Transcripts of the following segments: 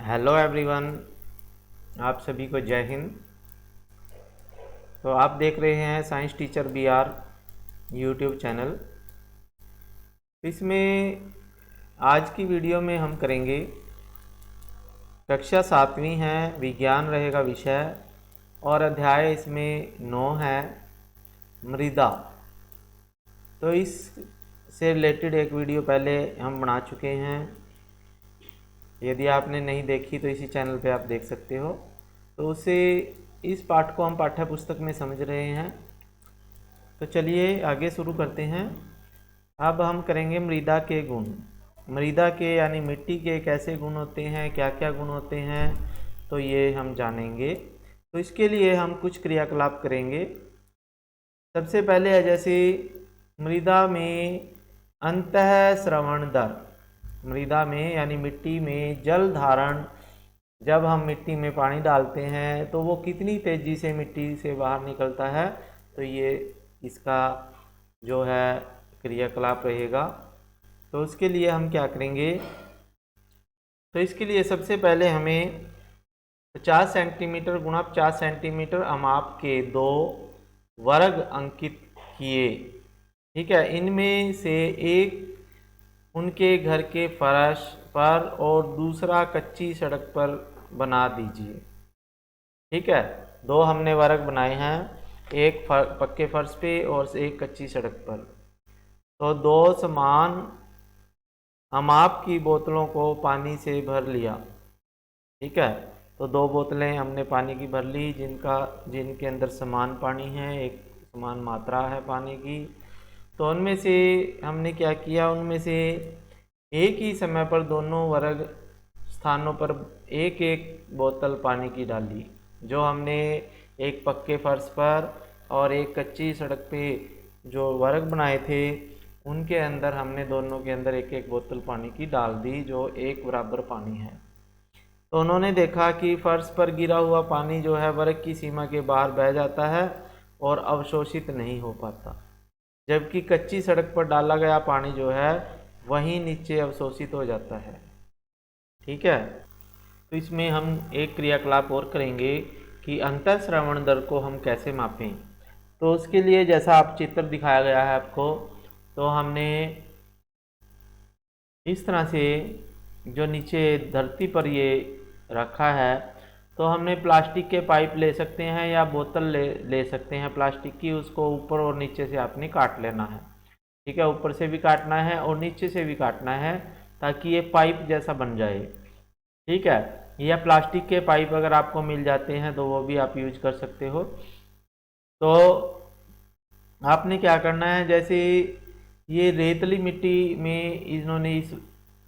Hello everyone, आप सभी को जय हिंद। तो आप देख रहे हैं science teacher B R YouTube channel. इसमें आज की वीडियो में हम करेंगे कक्षा 7वीं है, विज्ञान रहेगा विषय और अध्याय इसमें 9 है, मृदा। तो इस से रिलेटेड एक वीडियो पहले हम बना चुके हैं। यदि आपने नहीं देखी तो इसी चैनल पे आप देख सकते हो। तो उसे इस पाठ को हम पाठ्य पुस्तक में समझ रहे हैं। तो चलिए आगे शुरू करते हैं। अब हम करेंगे मृदा के गुण। मृदा के यानी मिट्टी के कैसे गुण होते हैं, क्या क्या गुण होते हैं, तो ये हम जानेंगे। तो इसके लिए हम कुछ क्रियाकलाप करेंगे। सबसे पहले है जैसे मृदा में अंतःस्रवण दर। मृदा में यानी मिट्टी में जल धारण, जब हम मिट्टी में पानी डालते हैं तो वो कितनी तेज़ी से मिट्टी से बाहर निकलता है, तो ये इसका जो है क्रियाकलाप रहेगा। तो उसके लिए हम क्या करेंगे, तो इसके लिए सबसे पहले हमें 50 सेंटीमीटर गुणा 50 सेंटीमीटर अमाप के 2 वर्ग अंकित किए। ठीक है, इनमें से एक उनके घर के फर्श पर और दूसरा कच्ची सड़क पर बना दीजिए। ठीक है, 2 हमने वर्ग बनाए हैं, एक पक्के फर्श पे और एक कच्ची सड़क पर। तो 2 समान अमाप की बोतलों को पानी से भर लिया। ठीक है, तो 2 बोतलें हमने पानी की भर ली जिनके अंदर समान पानी है, एक समान मात्रा है पानी की। तो उनमें से हमने क्या किया, उनमें से एक ही समय पर दोनों वर्ग स्थानों पर एक एक बोतल पानी की डाली। जो हमने एक पक्के फर्श पर और एक कच्ची सड़क पे जो वर्ग बनाए थे उनके अंदर हमने दोनों के अंदर एक एक बोतल पानी की डाल दी, जो एक बराबर पानी है। तो उन्होंने देखा कि फर्श पर गिरा हुआ पानी जो है वर्ग की सीमा के बाहर बह जाता है और अवशोषित नहीं हो पाता, जबकि कच्ची सड़क पर डाला गया पानी जो है वहीं नीचे अवशोषित हो जाता है। ठीक है, तो इसमें हम एक क्रियाकलाप और करेंगे कि अंतःस्रवण दर को हम कैसे मापें। तो उसके लिए जैसा आप चित्र दिखाया गया है आपको, तो हमने इस तरह से जो नीचे धरती पर ये रखा है, तो हमने प्लास्टिक के पाइप ले सकते हैं या बोतल ले सकते हैं प्लास्टिक की। उसको ऊपर और नीचे से आपने काट लेना है। ठीक है, ऊपर से भी काटना है और नीचे से भी काटना है ताकि ये पाइप जैसा बन जाए। ठीक है, या प्लास्टिक के पाइप अगर आपको मिल जाते हैं तो वो भी आप यूज कर सकते हो। तो आपने क्या करना है, जैसे ये रेतली मिट्टी में इन्होंने इस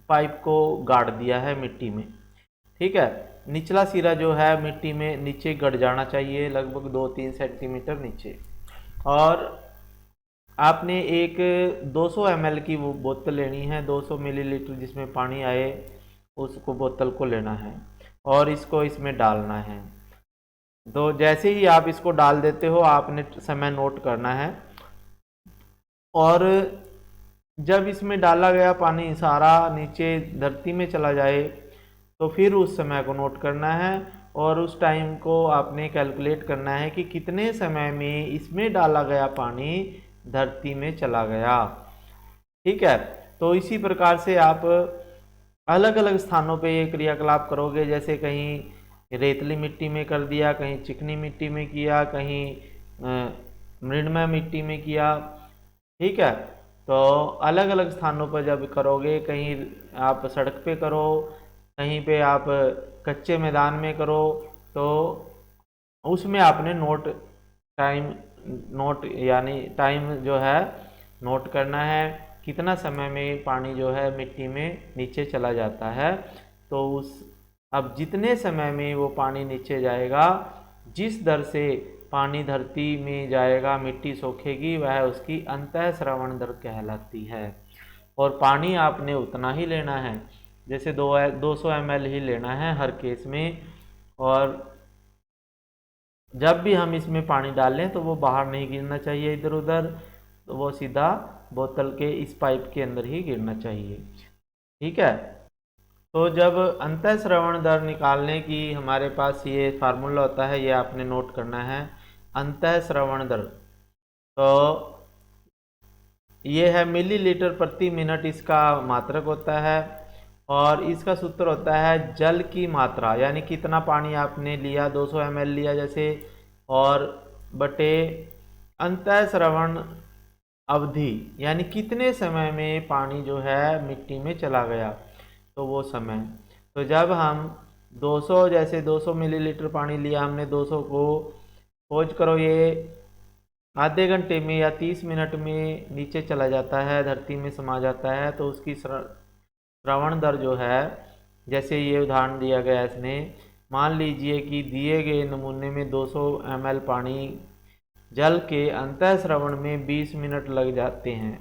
पाइप को गाड़ दिया है मिट्टी में। ठीक है, निचला सिरा जो है मिट्टी में नीचे गड़ जाना चाहिए, लगभग 2-3 सेंटीमीटर नीचे। और आपने एक 200 ml की वो बोतल लेनी है, 200 मिलीलीटर जिसमें पानी आए उसको बोतल को लेना है और इसको इसमें डालना है। तो जैसे ही आप इसको डाल देते हो आपने समय नोट करना है, और जब इसमें डाला गया पानी सारा नीचे धरती में चला जाए तो फिर उस समय को नोट करना है और उस टाइम को आपने कैलकुलेट करना है कि कितने समय में इसमें डाला गया पानी धरती में चला गया। ठीक है, तो इसी प्रकार से आप अलग अलग स्थानों पे ये क्रियाकलाप करोगे। जैसे कहीं रेतली मिट्टी में कर दिया, कहीं चिकनी मिट्टी में किया, कहीं मृणमय मिट्टी में किया। ठीक है, तो अलग अलग स्थानों पर जब करोगे, कहीं आप सड़क पे करो, कहीं पे आप कच्चे मैदान में करो, तो उसमें आपने नोट यानी टाइम जो है नोट करना है, कितना समय में पानी जो है मिट्टी में नीचे चला जाता है। तो अब जितने समय में वो पानी नीचे जाएगा, जिस दर से पानी धरती में जाएगा मिट्टी सोखेगी, वह उसकी अंतःस्रवण दर कहलाती है। और पानी आपने उतना ही लेना है, जैसे 200 ml ही लेना है हर केस में। और जब भी हम इसमें पानी डालें तो वो बाहर नहीं गिरना चाहिए इधर उधर, तो वो सीधा बोतल के इस पाइप के अंदर ही गिरना चाहिए। ठीक है, तो जब अंतःश्रवण दर निकालने की हमारे पास ये फार्मूला होता है, ये आपने नोट करना है। अंतःश्रवण दर तो ये है मिलीलीटर प्रति मिनट, इसका मात्रक होता है। और इसका सूत्र होता है जल की मात्रा, यानी कितना पानी आपने लिया, 200 ml लिया जैसे, और बटे अंतःश्रवण अवधि, यानी कितने समय में पानी जो है मिट्टी में चला गया, तो वो समय। तो जब हम 200 जैसे 200 मिलीलीटर पानी लिया हमने, 200 को खोज करो ये आधे घंटे में या 30 मिनट में नीचे चला जाता है, धरती में समा जाता है, तो उसकी श्रवण दर जो है, जैसे ये उदाहरण दिया गया इसने, मान लीजिए कि दिए गए नमूने में 200 ml पानी जल के अंतःश्रवण में 20 मिनट लग जाते हैं,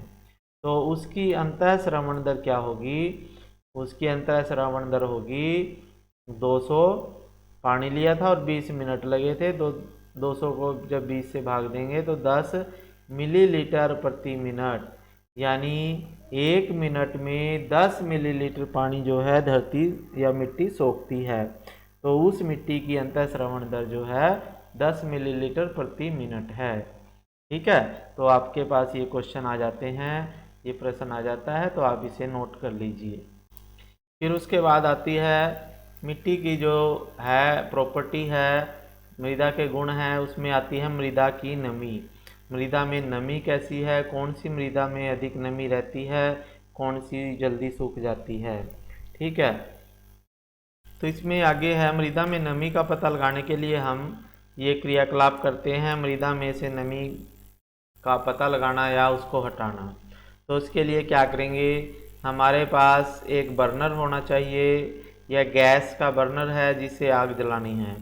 तो उसकी अंतःश्रवण दर क्या होगी? उसकी अंतःश्रवण दर होगी 200 पानी लिया था और 20 मिनट लगे थे, तो 200 को जब 20 से भाग देंगे तो 10 मिलीलीटर प्रति मिनट, यानी 1 मिनट में 10 मिलीलीटर पानी जो है धरती या मिट्टी सोखती है। तो उस मिट्टी की अंतःश्रवण दर जो है 10 मिलीलीटर प्रति मिनट है। ठीक है, तो आपके पास ये क्वेश्चन आ जाते हैं, ये प्रश्न आ जाता है, तो आप इसे नोट कर लीजिए। फिर उसके बाद आती है मिट्टी की जो है प्रॉपर्टी है, मृदा के गुण हैं, उसमें आती है मृदा की नमी। मृदा में नमी कैसी है, कौन सी मृदा में अधिक नमी रहती है, कौन सी जल्दी सूख जाती है। ठीक है, तो इसमें आगे है मृदा में नमी का पता लगाने के लिए हम ये क्रियाकलाप करते हैं, मृदा में से नमी का पता लगाना या उसको हटाना। तो उसके लिए क्या करेंगे, हमारे पास एक बर्नर होना चाहिए या गैस का बर्नर है जिससे आग जलानी है,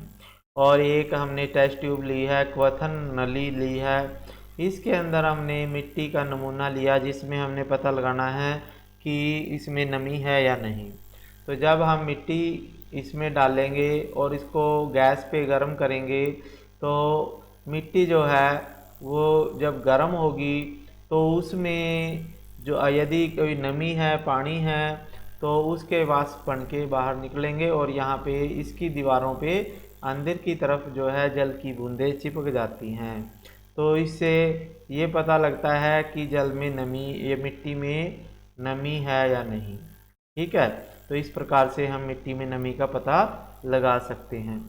और एक हमने टेस्ट ट्यूब ली है, क्वथन नली ली है। इसके अंदर हमने मिट्टी का नमूना लिया जिसमें हमने पता लगाना है कि इसमें नमी है या नहीं। तो जब हम मिट्टी इसमें डालेंगे और इसको गैस पे गर्म करेंगे, तो मिट्टी जो है वो जब गर्म होगी तो उसमें जो यदि कोई नमी है, पानी है, तो उसके वाष्प बन के बाहर निकलेंगे और यहाँ पे इसकी दीवारों पे अंदर की तरफ जो है जल की बूंदें चिपक जाती हैं। तो इससे ये पता लगता है कि जल में नमी, ये मिट्टी में नमी है या नहीं। ठीक है, तो इस प्रकार से हम मिट्टी में नमी का पता लगा सकते हैं।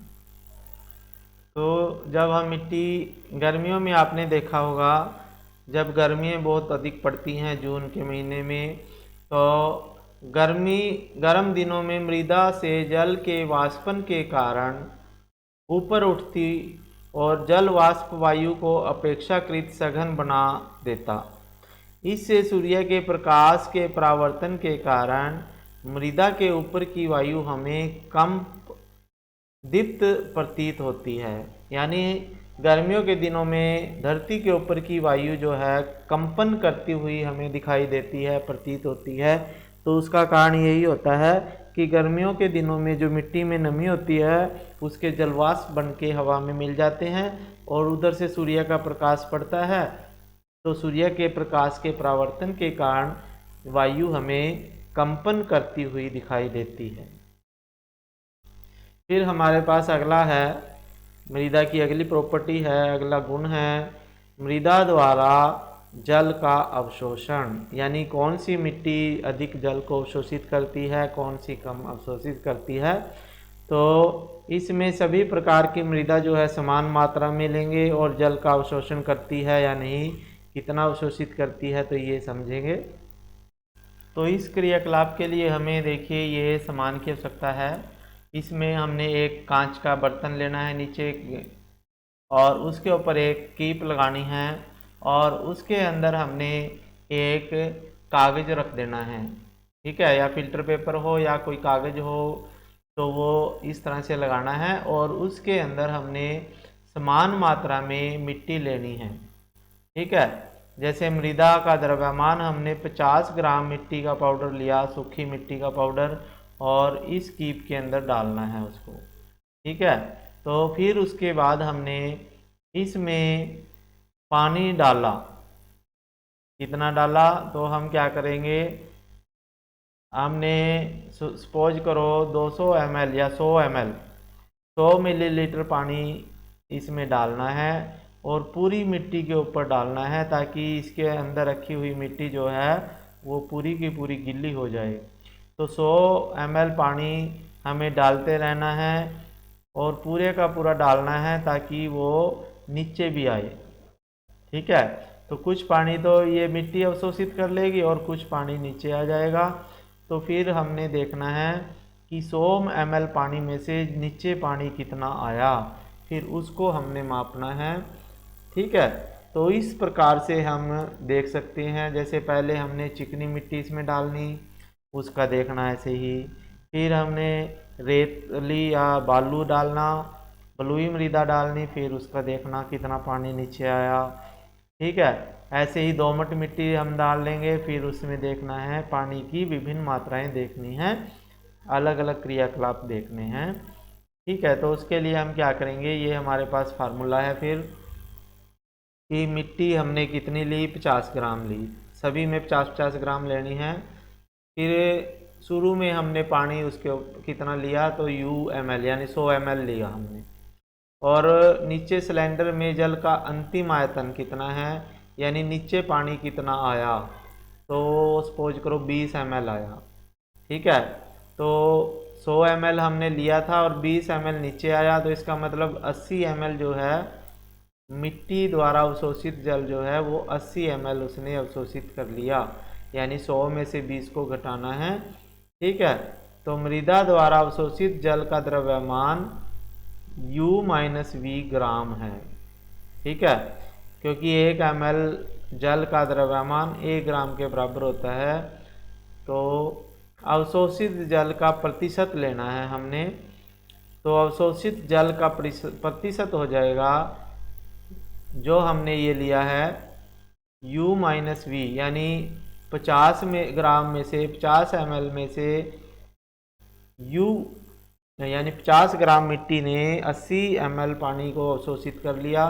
तो जब हम मिट्टी गर्मियों में, आपने देखा होगा जब गर्मियाँ बहुत अधिक पड़ती हैं जून के महीने में, तो गर्म दिनों में मृदा से जल के वाष्पन के कारण ऊपर उठती और जल वाष्प वायु को अपेक्षाकृत सघन बना देता। इससे सूर्य के प्रकाश के परावर्तन के कारण मृदा के ऊपर की वायु हमें कम दीप्त प्रतीत होती है, यानी गर्मियों के दिनों में धरती के ऊपर की वायु जो है कंपन करती हुई हमें दिखाई देती है, प्रतीत होती है। तो उसका कारण यही होता है कि गर्मियों के दिनों में जो मिट्टी में नमी होती है उसके जलवाष्प बन के हवा में मिल जाते हैं और उधर से सूर्य का प्रकाश पड़ता है, तो सूर्य के प्रकाश के परावर्तन के कारण वायु हमें कंपन करती हुई दिखाई देती है। फिर हमारे पास अगला है, मृदा की अगली प्रॉपर्टी है, अगला गुण है मृदा द्वारा जल का अवशोषण, यानी कौन सी मिट्टी अधिक जल को अवशोषित करती है, कौन सी कम अवशोषित करती है। तो इसमें सभी प्रकार की मृदा जो है समान मात्रा में लेंगे और जल का अवशोषण करती है या नहीं, कितना अवशोषित करती है, तो ये समझेंगे। तो इस क्रियाकलाप के लिए हमें देखिए ये सामान की आवश्यकता है। इसमें हमने एक कांच का बर्तन लेना है नीचे, और उसके ऊपर एक कीप लगानी है, और उसके अंदर हमने एक कागज़ रख देना है। ठीक है, या फिल्टर पेपर हो या कोई कागज़ हो, तो वो इस तरह से लगाना है, और उसके अंदर हमने समान मात्रा में मिट्टी लेनी है। ठीक है, जैसे मृदा का द्रव्यमान हमने 50 ग्राम मिट्टी का पाउडर लिया, सूखी मिट्टी का पाउडर, और इस कीप के अंदर डालना है उसको। ठीक है, तो फिर उसके बाद हमने इसमें पानी डाला, कितना डाला, तो हम क्या करेंगे, हमने सपोज करो 200 ml या 100 ml 100 मिलीलीटर पानी इसमें डालना है और पूरी मिट्टी के ऊपर डालना है ताकि इसके अंदर रखी हुई मिट्टी जो है वो पूरी की पूरी गीली हो जाए। तो 100 ml पानी हमें डालते रहना है और पूरे का पूरा डालना है ताकि वो नीचे भी आए। ठीक है, तो कुछ पानी तो ये मिट्टी अवशोषित कर लेगी और कुछ पानी नीचे आ जाएगा। तो फिर हमने देखना है कि 100 ml पानी में से नीचे पानी कितना आया, फिर उसको हमने मापना है। ठीक है, तो इस प्रकार से हम देख सकते हैं। जैसे पहले हमने चिकनी मिट्टी इसमें डालनी, उसका देखना ऐसे ही। फिर हमने रेतली या बालू डालना, बलुई मृदा डालनी, फिर उसका देखना कितना पानी नीचे आया। ठीक है, ऐसे ही दोमट मिट्टी हम डाल लेंगे, फिर उसमें देखना है पानी की विभिन्न मात्राएं देखनी है, अलग अलग क्रियाकलाप देखने हैं। ठीक है, तो उसके लिए हम क्या करेंगे, ये हमारे पास फार्मूला है फिर कि मिट्टी हमने कितनी ली, 50 ग्राम ली, सभी में 50-50 ग्राम लेनी है। फिर शुरू में हमने पानी उसके कितना लिया, तो UML यानी 100 ml लिया हमने। और नीचे सिलेंडर में जल का अंतिम आयतन कितना है, यानी नीचे पानी कितना आया, तो सपोज करो 20 ml आया। ठीक है, तो 100 ml हमने लिया था और 20 ml नीचे आया, तो इसका मतलब 80 ml जो है मिट्टी द्वारा अवशोषित जल जो है वो 80 ml उसने अवशोषित कर लिया, यानी 100 में से 20 को घटाना है। ठीक है, तो मृदा द्वारा अवशोषित जल का द्रव्यमान U-V ग्राम है। ठीक है, क्योंकि 1 ml जल का द्रव्यमान 1 ग्राम के बराबर होता है। तो अवशोषित जल का प्रतिशत लेना है हमने, तो अवशोषित जल का प्रतिशत हो जाएगा, जो हमने ये लिया है U-V, यानी 50 ग्राम में से 50 ml में से U यानी 50 ग्राम मिट्टी ने 80 ml पानी को अवशोषित कर लिया।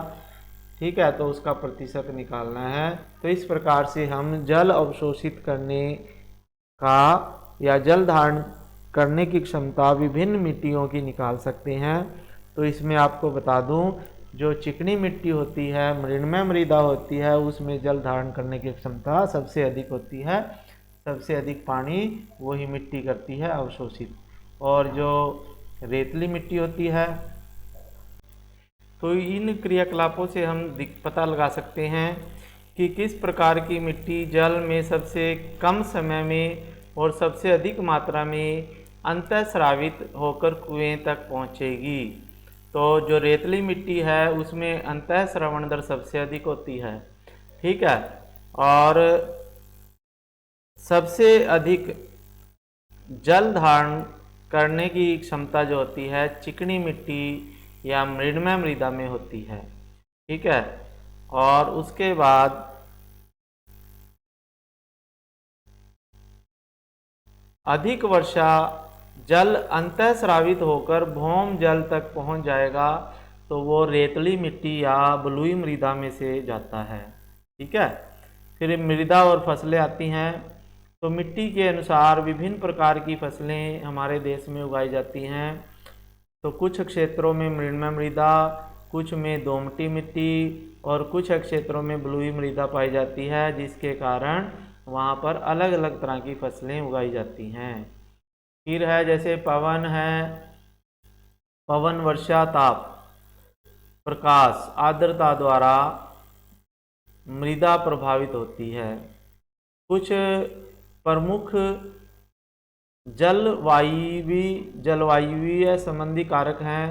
ठीक है, तो उसका प्रतिशत निकालना है। तो इस प्रकार से हम जल अवशोषित करने का या जल धारण करने की क्षमता विभिन्न मिट्टियों की निकाल सकते हैं। तो इसमें आपको बता दूं, जो चिकनी मिट्टी होती है, मृण्मय मृदा होती है, उसमें जल धारण करने की क्षमता सबसे अधिक होती है, सबसे अधिक पानी वही मिट्टी करती है अवशोषित। और जो रेतली मिट्टी होती है, तो इन क्रियाकलापों से हम पता लगा सकते हैं कि किस प्रकार की मिट्टी जल में सबसे कम समय में और सबसे अधिक मात्रा में अंतःस्रावित होकर कुएं तक पहुंचेगी। तो जो रेतली मिट्टी है उसमें अंतःस्रवण दर सबसे अधिक होती है। ठीक है, और सबसे अधिक जल धारण करने की क्षमता जो होती है चिकनी मिट्टी या मृण्मय मृदा में होती है। ठीक है, और उसके बाद अधिक वर्षा जल अंतःस्रावित होकर भौम जल तक पहुंच जाएगा, तो वो रेतली मिट्टी या बलुई मृदा में से जाता है। ठीक है, फिर मृदा और फसलें आती हैं। तो मिट्टी के अनुसार विभिन्न प्रकार की फसलें हमारे देश में उगाई जाती हैं। तो कुछ क्षेत्रों में मृण्मय मृदा, कुछ में दोमटी मिट्टी और कुछ क्षेत्रों में बलुई मृदा पाई जाती है, जिसके कारण वहाँ पर अलग अलग तरह की फसलें उगाई जाती हैं। फिर है जैसे पवन है, पवन वर्षा ताप प्रकाश आर्द्रता द्वारा मृदा प्रभावित होती है। कुछ प्रमुख जलवायुवीय संबंधी कारक हैं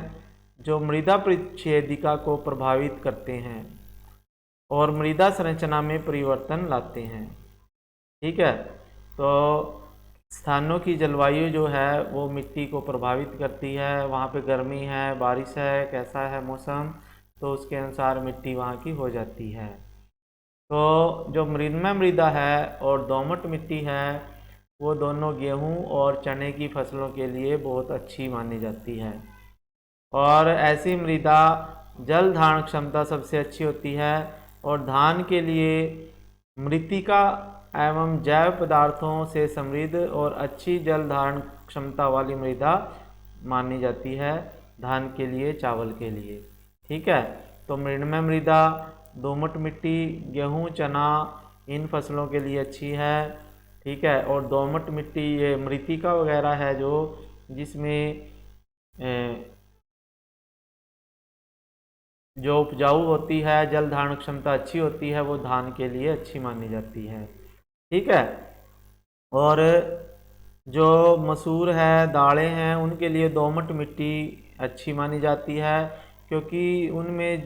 जो मृदा परिच्छेदिका को प्रभावित करते हैं और मृदा संरचना में परिवर्तन लाते हैं। ठीक है, तो स्थानों की जलवायु जो है वो मिट्टी को प्रभावित करती है। वहाँ पे गर्मी है, बारिश है, कैसा है मौसम, तो उसके अनुसार मिट्टी वहाँ की हो जाती है। तो जो मृण्मय मृदा है और दोमट मिट्टी है वो दोनों गेहूं और चने की फसलों के लिए बहुत अच्छी मानी जाती है। और ऐसी मृदा जल धारण क्षमता सबसे अच्छी होती है। और धान के लिए मृत्तिका एवं जैव पदार्थों से समृद्ध और अच्छी जल धारण क्षमता वाली मृदा मानी जाती है धान के लिए, चावल के लिए। ठीक है, तो मृणमय मृदा, दोमट मिट्टी गेहूं, चना इन फसलों के लिए अच्छी है। ठीक है, और दोमट मिट्टी ये मृत्तिका वगैरह है जो जिसमें जो उपजाऊ होती है, जल धारण क्षमता अच्छी होती है, वो धान के लिए अच्छी मानी जाती है। ठीक है, और जो मसूर है, दालें हैं, उनके लिए दोमट मिट्टी अच्छी मानी जाती है क्योंकि उनमें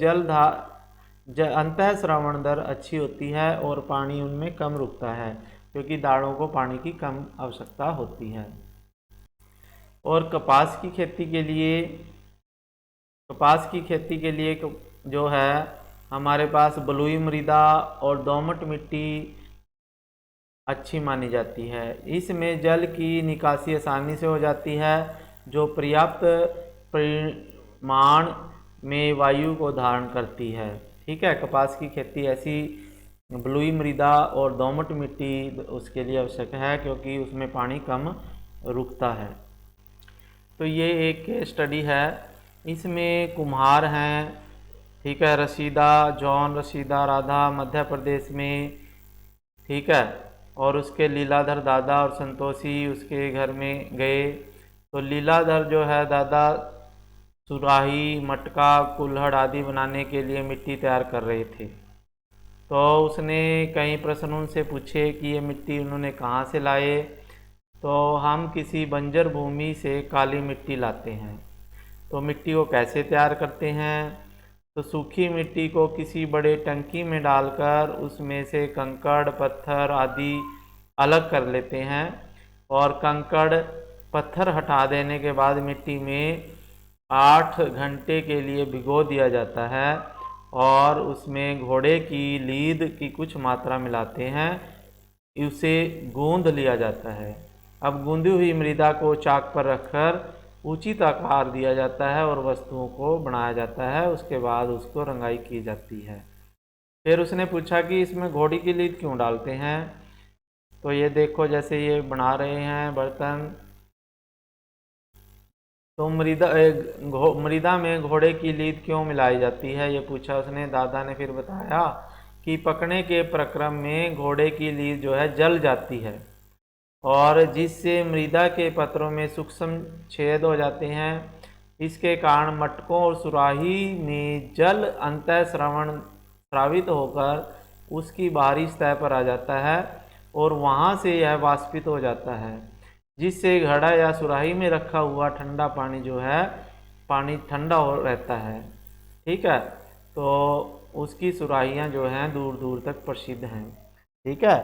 अंतः श्रवण दर अच्छी होती है और पानी उनमें कम रुकता है क्योंकि दालों को पानी की कम आवश्यकता होती है। और कपास की खेती के लिए जो है हमारे पास बलुई मृदा और दोमट मिट्टी अच्छी मानी जाती है। इसमें जल की निकासी आसानी से हो जाती है जो पर्याप्त परिमाण में वायु को धारण करती है। ठीक है, कपास की खेती ऐसी बलुई मृदा और दोमट मिट्टी उसके लिए आवश्यक है क्योंकि उसमें पानी कम रुकता है। तो ये एक स्टडी है, इसमें कुम्हार हैं। ठीक है, रसीदा, जॉन रसीदा राधा मध्य प्रदेश में। ठीक है, और उसके लीलाधर दादा और संतोषी उसके घर में गए। तो लीलाधर जो है दादा सुराही, मटका, कुल्हड़ आदि बनाने के लिए मिट्टी तैयार कर रहे थे। तो उसने कई प्रश्न उनसे पूछे कि ये मिट्टी उन्होंने कहाँ से लाए। तो हम किसी बंजर भूमि से काली मिट्टी लाते हैं। तो मिट्टी को कैसे तैयार करते हैं? तो सूखी मिट्टी को किसी बड़े टंकी में डालकर उसमें से कंकड़, पत्थर आदि अलग कर लेते हैं और कंकड़ पत्थर हटा देने के बाद मिट्टी में 8 घंटे के लिए भिगो दिया जाता है और उसमें घोड़े की लीद की कुछ मात्रा मिलाते हैं, उसे गूंद लिया जाता है। अब गूंदी हुई मृदा को चाक पर रखकर उचित आकार दिया जाता है और वस्तुओं को बनाया जाता है। उसके बाद उसको रंगाई की जाती है। फिर उसने पूछा कि इसमें घोड़ी की लीद क्यों डालते हैं? तो ये देखो, जैसे ये बना रहे हैं बर्तन, तो मृदा में घोड़े की लीद क्यों मिलाई जाती है, ये पूछा उसने। दादा ने फिर बताया कि पकने के प्रक्रम में घोड़े की लीद जो है जल जाती है और जिससे मृदा के पत्रों में सूक्ष्म छेद हो जाते हैं। इसके कारण मटकों और सुराही में जल अंतः स्रावित होकर उसकी बाहरी सतह पर आ जाता है और वहाँ से यह वाष्पित हो जाता है, जिससे घड़ा या सुराही में रखा हुआ ठंडा पानी जो है पानी ठंडा हो रहता है। ठीक है, तो उसकी सुराहियाँ जो हैं दूर दूर तक प्रसिद्ध हैं। ठीक है,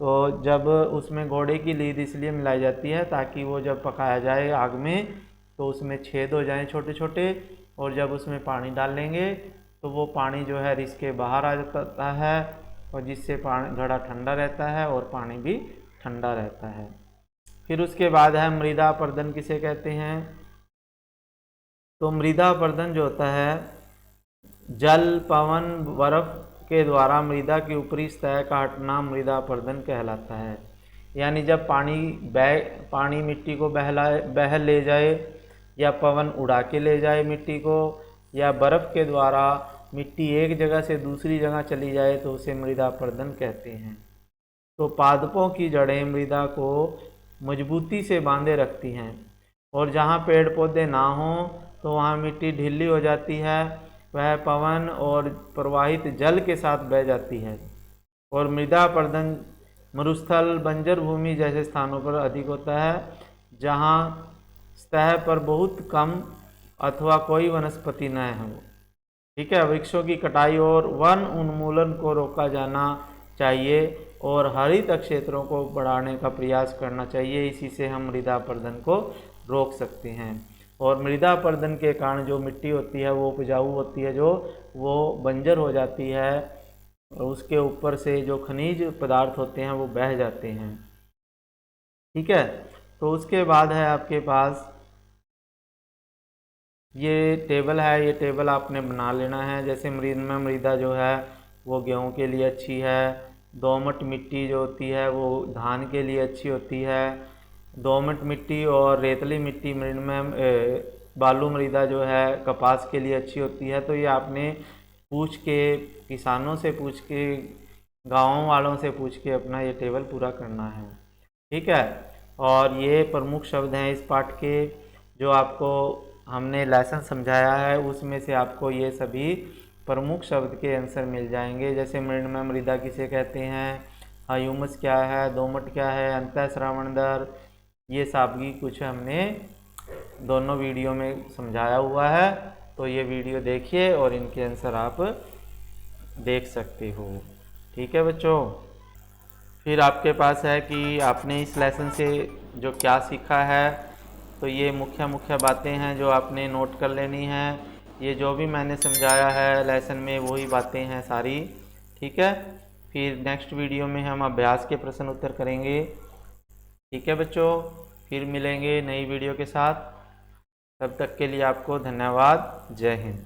तो जब उसमें घोड़े की लीद इसलिए मिलाई जाती है ताकि वो जब पकाया जाए आग में तो उसमें छेद हो जाएं छोटे छोटे, और जब उसमें पानी डालेंगे तो वो पानी जो है रिस के बाहर आ जाता है और जिससे घड़ा ठंडा रहता है और पानी भी ठंडा रहता है। फिर उसके बाद है मृदा अपर्दन किसे कहते हैं? तो मृदा अपर्दन जो होता है जल, पवन, बर्फ के द्वारा मृदा की ऊपरी सतह का हटना मृदा अपर्दन कहलाता है। यानी जब पानी मिट्टी को बह ले जाए या पवन उड़ा के ले जाए मिट्टी को, या बर्फ़ के द्वारा मिट्टी एक जगह से दूसरी जगह चली जाए तो उसे मृदा अपर्दन कहते हैं। तो पादपों की जड़ें मृदा को मजबूती से बांधे रखती हैं और जहाँ पेड़ पौधे ना हों तो वहाँ मिट्टी ढीली हो जाती है, वह पवन और प्रवाहित जल के साथ बह जाती है। और मृदा अपर्दन मरुस्थल, बंजर भूमि जैसे स्थानों पर अधिक होता है जहाँ सतह पर बहुत कम अथवा कोई वनस्पति न हो। ठीक है, वृक्षों की कटाई और वन उन्मूलन को रोका जाना चाहिए और हरित क्षेत्रों को बढ़ाने का प्रयास करना चाहिए। इसी से हम मृदा अपर्दन को रोक सकते हैं। और मृदा अपर्दन के कारण जो मिट्टी होती है वो उपजाऊ होती है, जो वो बंजर हो जाती है और उसके ऊपर से जो खनिज पदार्थ होते हैं वो बह जाते हैं। ठीक है, तो उसके बाद है आपके पास ये टेबल है, ये टेबल आपने बना लेना है। जैसे मृदा जो है वो गेहूं के लिए अच्छी है, दोमट मिट्टी जो होती है वो धान के लिए अच्छी होती है। दोमट मिट्टी और रेतली मिट्टी बालू मृदा जो है कपास के लिए अच्छी होती है। तो ये आपने पूछ के, किसानों से पूछ के, गाँव वालों से पूछ के अपना ये टेबल पूरा करना है। ठीक है। और ये प्रमुख शब्द हैं इस पाठ के, जो आपको हमने लेसन समझाया है उसमें से आपको ये सभी प्रमुख शब्द के आंसर मिल जाएंगे। जैसे मृणमय मृदा किसे कहते हैं, ह्यूमस क्या है, दोमट क्या है, अंतःस्रावण दर, ये सब भी कुछ हमने दोनों वीडियो में समझाया हुआ है। तो ये वीडियो देखिए और इनके आंसर आप देख सकते हो। ठीक है बच्चों। फिर आपके पास है कि आपने इस लेसन से जो क्या सीखा है। तो ये मुख्य बातें हैं जो आपने नोट कर लेनी हैं। ये जो भी मैंने समझाया है लेसन में वही बातें हैं सारी। ठीक है। फिर नेक्स्ट वीडियो में हम अभ्यास के प्रश्न उत्तर करेंगे। ठीक है बच्चों। फिर मिलेंगे नई वीडियो के साथ। तब तक के लिए आपको धन्यवाद। जय हिंद।